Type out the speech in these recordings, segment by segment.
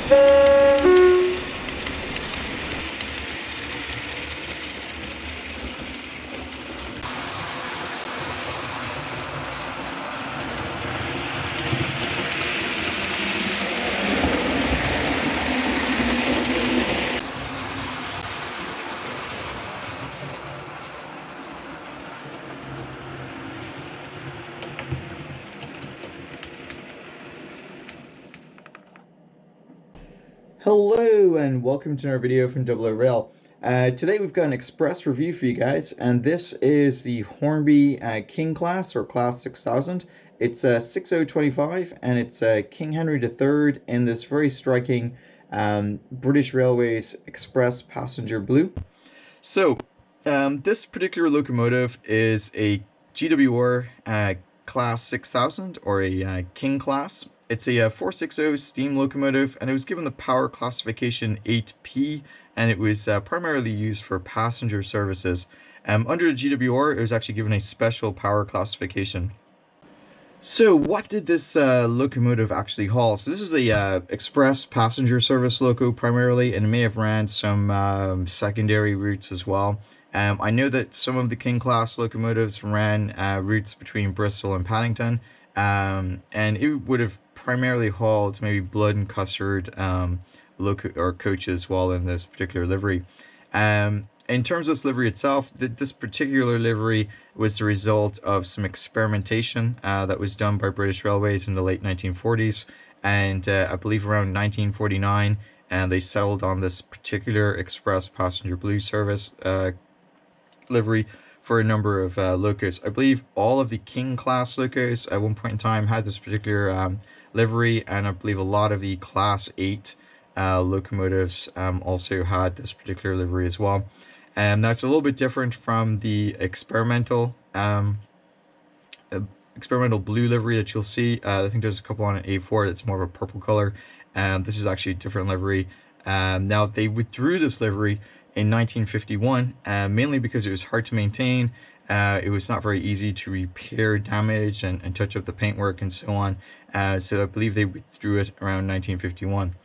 Hello and welcome to another video from oorail. Today we've got an express review for you guys, and this is the Hornby King Class, or Class 6000. It's 6025 and it's King Henry III in this very striking British Railways Express passenger blue. So this particular locomotive is a GWR Class 6000, or a King Class. It's a 460 steam locomotive, and it was given the power classification 8P, and it was primarily used for passenger services. Under the GWR, it was actually given a special power classification. So what did this locomotive actually haul? So this is a express passenger service loco primarily, and it may have ran some secondary routes as well. I know that some of the King Class locomotives ran routes between Bristol and Paddington, and it would have primarily hauled maybe blood and custard coaches while in this particular livery. In terms of this livery itself, this particular livery was the result of some experimentation that was done by British Railways in the late 1940s, and I believe around 1949, and they settled on this particular express passenger blue service livery for a number of locos. I believe all of the King Class locos at one point in time had this particular livery, and I believe a lot of the Class 8 locomotives also had this particular livery as well. And that's a little bit different from the experimental blue livery that you'll see. I think there's a couple on an A4 that's more of a purple color, and this is actually a different livery. Now they withdrew this livery in 1951, mainly because it was hard to maintain. It was not very easy to repair damage and touch up the paintwork and so on. So I believe they withdrew it around 1951.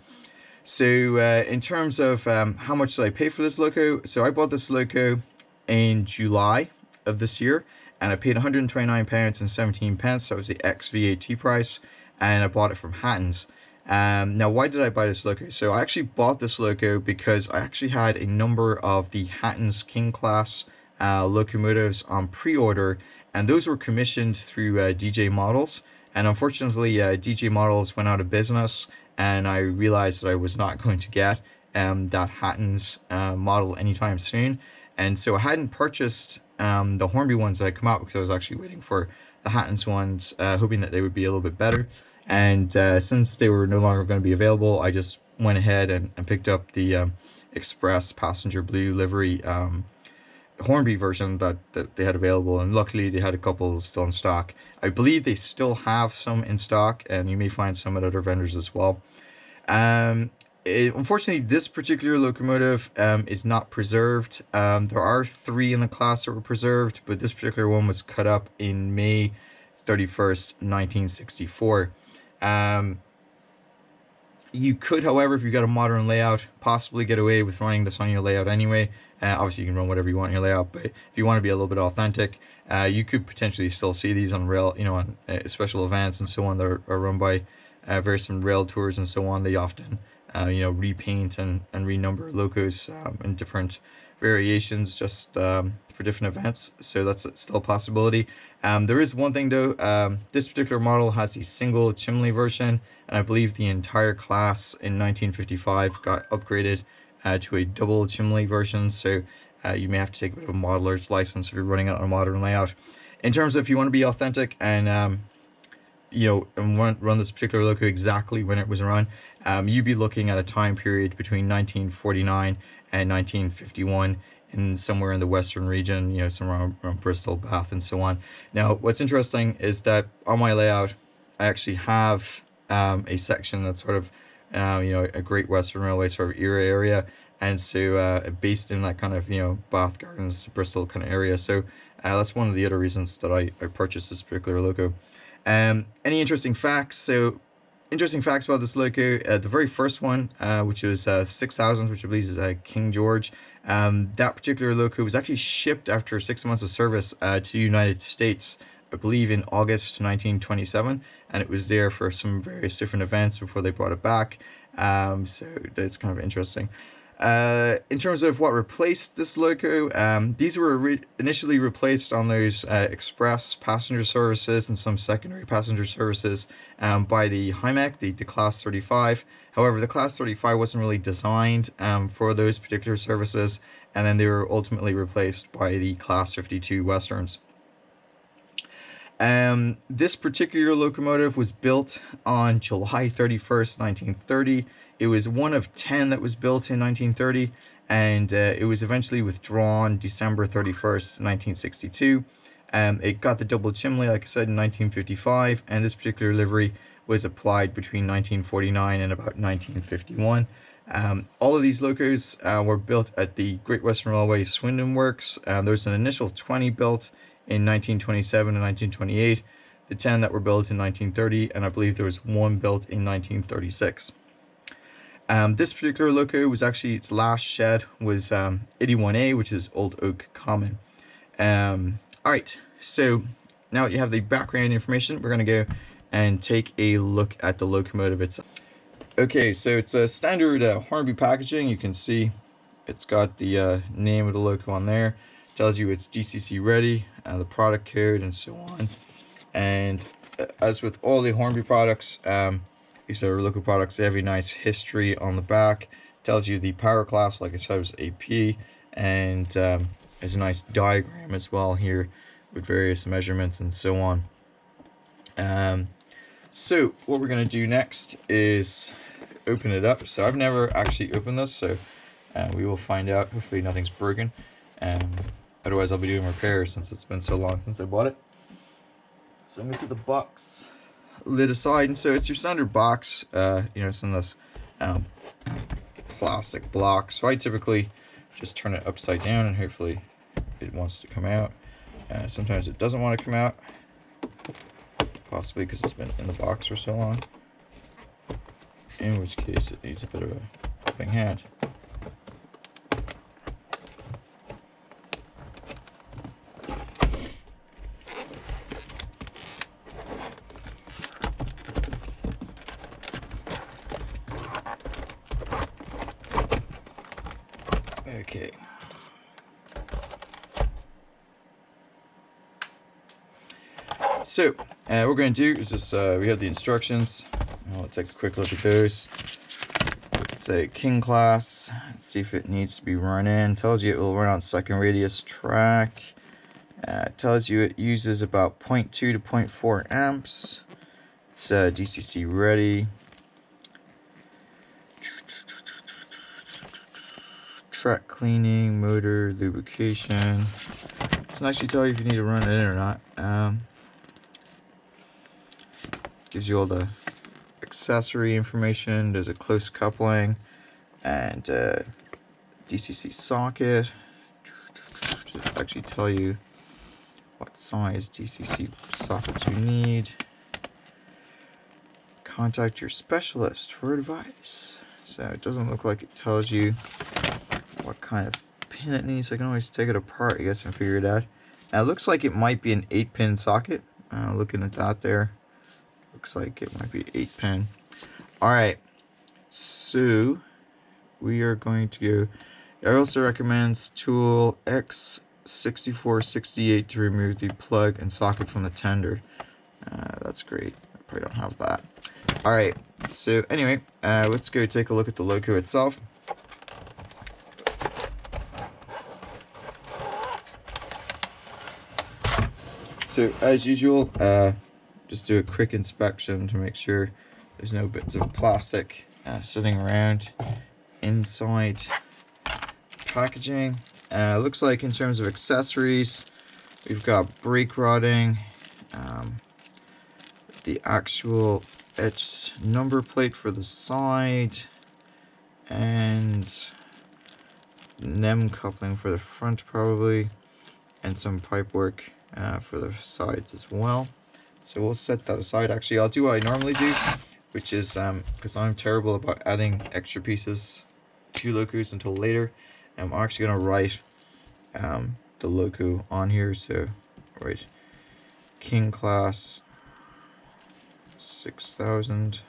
So in terms of how much did I pay for this loco? So I bought this loco in July of this year, and I paid £129 and 17 pence. That was the ex-VAT price, and I bought it from Hatton's. Now, why did I buy this loco? So I actually bought this loco because I actually had a number of the Hatton's King Class locomotives on pre-order, and those were commissioned through DJ Models. And unfortunately, DJ Models went out of business, and I realized that I was not going to get that Hatton's model anytime soon. And so I hadn't purchased the Hornby ones that had come out, because I was actually waiting for the Hatton's ones, hoping that they would be a little bit better. And since they were no longer going to be available, I just went ahead and picked up the Express Passenger Blue livery Hornby version that they had available, and luckily they had a couple still in stock. I believe they still have some in stock, and you may find some at other vendors as well. Unfortunately, this particular locomotive is not preserved. There are 3 in the class that were preserved, but this particular one was cut up in May 31st, 1964. You could, however, if you got a modern layout, possibly get away with running this on your layout anyway. Obviously, you can run whatever you want in your layout, but if you want to be a little bit authentic, you could potentially still see these on rail, on special events and so on that are run by various rail tours and so on. They often, repaint and renumber locos in different variations just for different events, so that's still a possibility. There is one thing though, this particular model has a single chimney version, and I believe the entire class in 1955 got upgraded to a double chimney version, so you may have to take a bit of a modeler's license if you're running it on a modern layout. In terms of if you want to be authentic and run this particular loco exactly when it was run, you'd be looking at a time period between 1949 and 1951 in somewhere in the western region, somewhere around Bristol, Bath, and so on. Now, what's interesting is that on my layout, I actually have a section that's sort of, a Great Western Railway sort of era area, and so based in that kind of, Bath Gardens, Bristol kind of area. So that's one of the other reasons that I purchased this particular loco. Any interesting facts? So interesting facts about this loco. The very first one, which was 6000, which I believe is King George, that particular loco was actually shipped after 6 months of service to the United States, I believe in August 1927, and it was there for some various different events before they brought it back. So that's kind of interesting. In terms of what replaced this loco, these were initially replaced on those express passenger services and some secondary passenger services by the HIMEC, the Class 35. However, the Class 35 wasn't really designed for those particular services, and then they were ultimately replaced by the Class 52 Westerns. This particular locomotive was built on July 31st, 1930. It was one of 10 that was built in 1930, and it was eventually withdrawn December 31st, 1962. It got the double chimney, like I said, in 1955, and this particular livery was applied between 1949 and about 1951. All of these locos were built at the Great Western Railway Swindon Works. There was an initial 20 built in 1927 and 1928, the 10 that were built in 1930, and I believe there was one built in 1936. This particular loco was actually, its last shed was 81A, which is Old Oak Common. Alright, so now that you have the background information, we're going to go and take a look at the locomotive itself. Okay, so it's a standard Hornby packaging. You can see it's got the name of the loco on there. Tells you it's DCC ready, the product code, and so on. And as with all the Hornby products, these are local products, they have a nice history on the back. Tells you the power class, like I said, was AP, and there's a nice diagram as well here with various measurements and so on. So what we're going to do next is open it up. So I've never actually opened this, so we will find out. Hopefully nothing's broken. Otherwise I'll be doing repairs since it's been so long since I bought it. So I'm going to set the box lid aside, and so it's your standard box. You know, it's in this plastic block. So I typically just turn it upside down and hopefully it wants to come out. Sometimes it doesn't want to come out, possibly because it's been in the box for so long, in which case it needs a bit of a helping hand. Okay. So, what we're going to do is just, we have the instructions. I'll take a quick look at those. It's a King Class. Let's see if it needs to be run in. Tells you it will run on second radius track. Tells you it uses about 0.2 to 0.4 amps. It's DCC ready. Track cleaning, motor, lubrication. Doesn't actually tell you if you need to run it in or not. Gives you all the accessory information. There's a close coupling and DCC socket. Does actually tell you what size DCC sockets you need. Contact your specialist for advice. So it doesn't look like it tells you what kind of pin it needs. I can always take it apart, I guess, and figure it out. Now it looks like it might be an 8-pin socket. Looking at that there, looks like it might be 8-pin. Alright, so we are going to go. It also recommends tool X6468 to remove the plug and socket from the tender. That's great. I probably don't have that. Alright, so anyway, let's go take a look at the loco itself. So as usual, just do a quick inspection to make sure there's no bits of plastic sitting around inside packaging. Looks like in terms of accessories, we've got brake rodding, the actual etched number plate for the side, and NEM coupling for the front probably, and some pipe work for the sides as well. So we'll set that aside. Actually, I'll do what I normally do. which is because I'm terrible about adding extra pieces to locos until later. I'm actually going to write the loco on here. So write King Class 6000,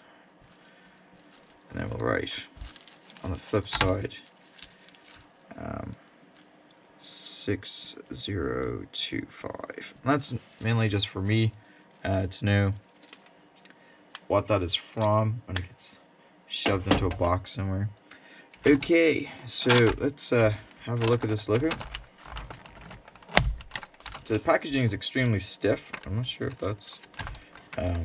and then we'll write on the flip side 6025. And that's mainly just for me to know what that is from when it gets shoved into a box somewhere. Okay, so let's have a look at this logo. So the packaging is extremely stiff. I'm not sure if that's a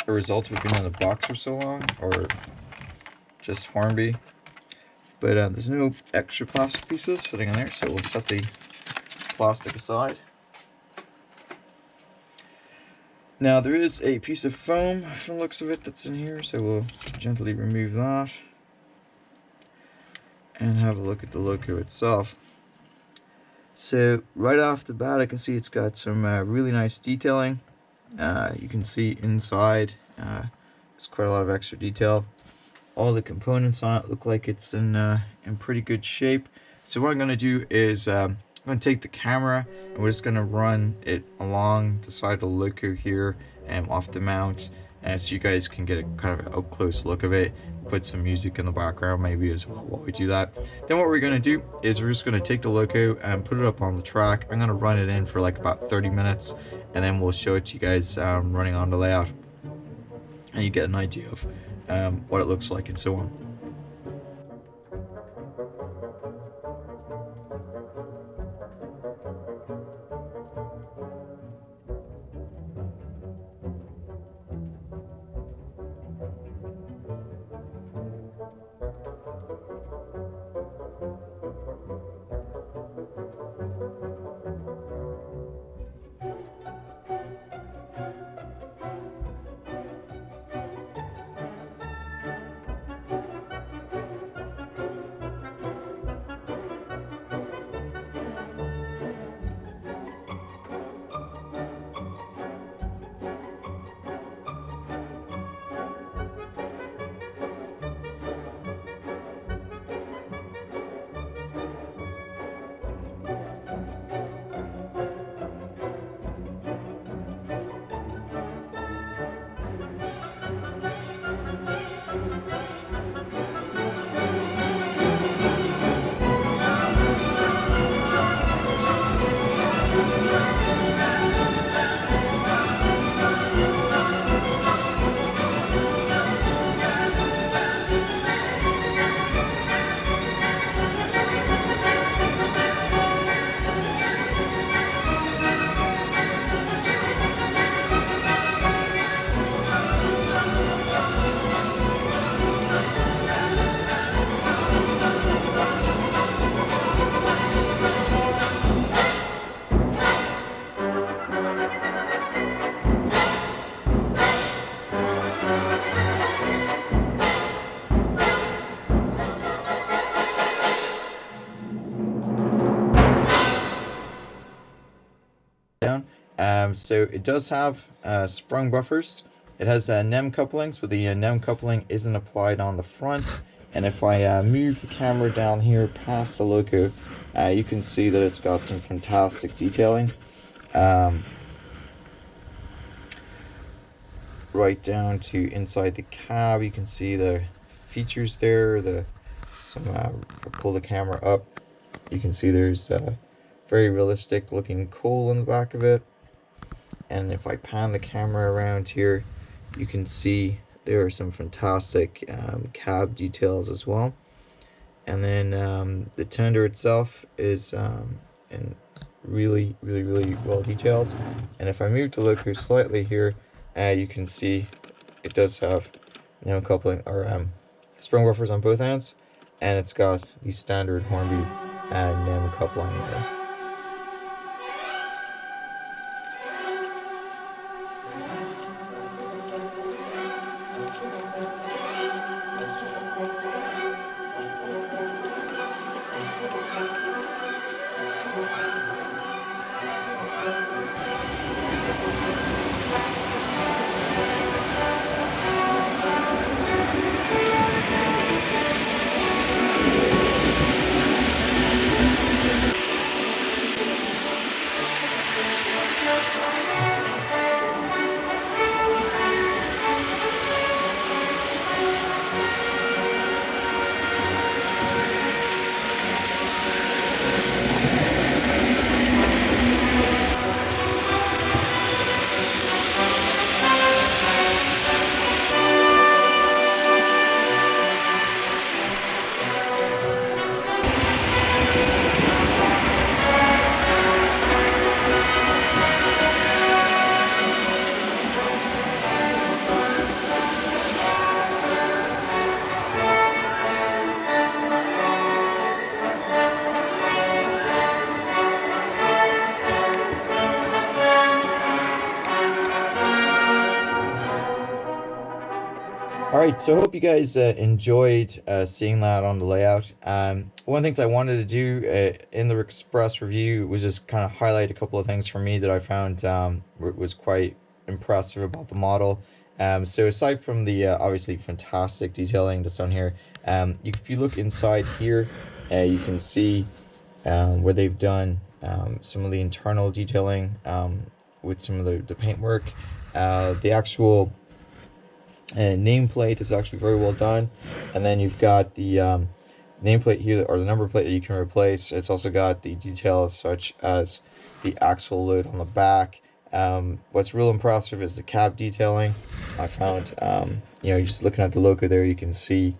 result of being in the box for so long or just Hornby. But there's no extra plastic pieces sitting in there, so we'll set the plastic aside. Now there is a piece of foam from the looks of it that's in here, so we'll gently remove that and have a look at the loco itself. So right off the bat, I can see it's got some really nice detailing. You can see inside there's quite a lot of extra detail. All the components on it look like it's in pretty good shape. So what I'm going to do is I'm going to take the camera and we're just going to run it along the side of the loco here and off the mount, so you guys can get a kind of up close look of it. Put some music in the background maybe as well while we do that. Then what we're going to do is we're just going to take the loco and put it up on the track. I'm going to run it in for like about 30 minutes, and then we'll show it to you guys running on the layout, and you get an idea of what it looks like and so on. So it does have sprung buffers. It has NEM couplings, but the NEM coupling isn't applied on the front. And if I move the camera down here past the loco, you can see that it's got some fantastic detailing. Right down to inside the cab, you can see the features there. If I pull the camera up, you can see there's very realistic looking coal in the back of it. And if I pan the camera around here, you can see there are some fantastic cab details as well. And then the tender itself is really well detailed. And if I move the loco slightly here, you can see it does have NEM coupling or sprung buffers on both ends, and it's got the standard Hornby NEM coupling there. All right, so I hope you guys enjoyed seeing that on the layout. One of the things I wanted to do in the Express review was just kind of highlight a couple of things for me that I found was quite impressive about the model. So aside from the obviously fantastic detailing that's on here, if you look inside here, you can see where they've done some of the internal detailing with some of the paintwork. The actual nameplate is actually very well done, and then you've got the nameplate here, or the number plate that you can replace. It's also got the details such as the axle load on the back. What's real impressive is the cab detailing. I found, you know, just looking at the loco there, you can see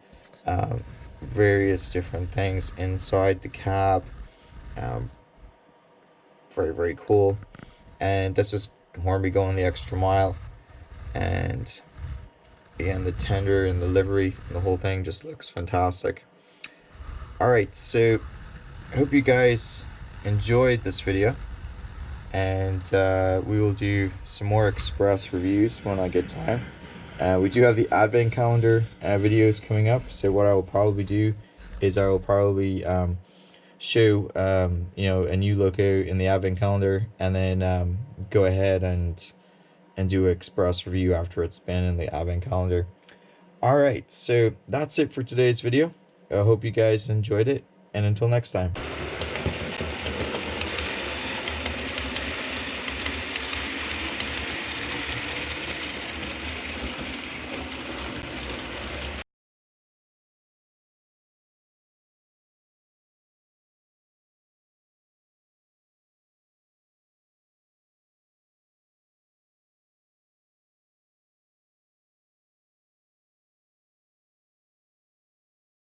various different things inside the cab. Very, very cool. And that's just Hornby going the extra mile. And again, the tender and the livery and the whole thing just looks fantastic. Alright, so I hope you guys enjoyed this video, and we will do some more Express reviews when I get time. We do have the advent calendar videos coming up, so what I will probably do is I will probably show you know, a new loco in the advent calendar, and then go ahead and do an Express review after it's been in the advent calendar. Alright, so that's it for today's video. I hope you guys enjoyed it, and until next time.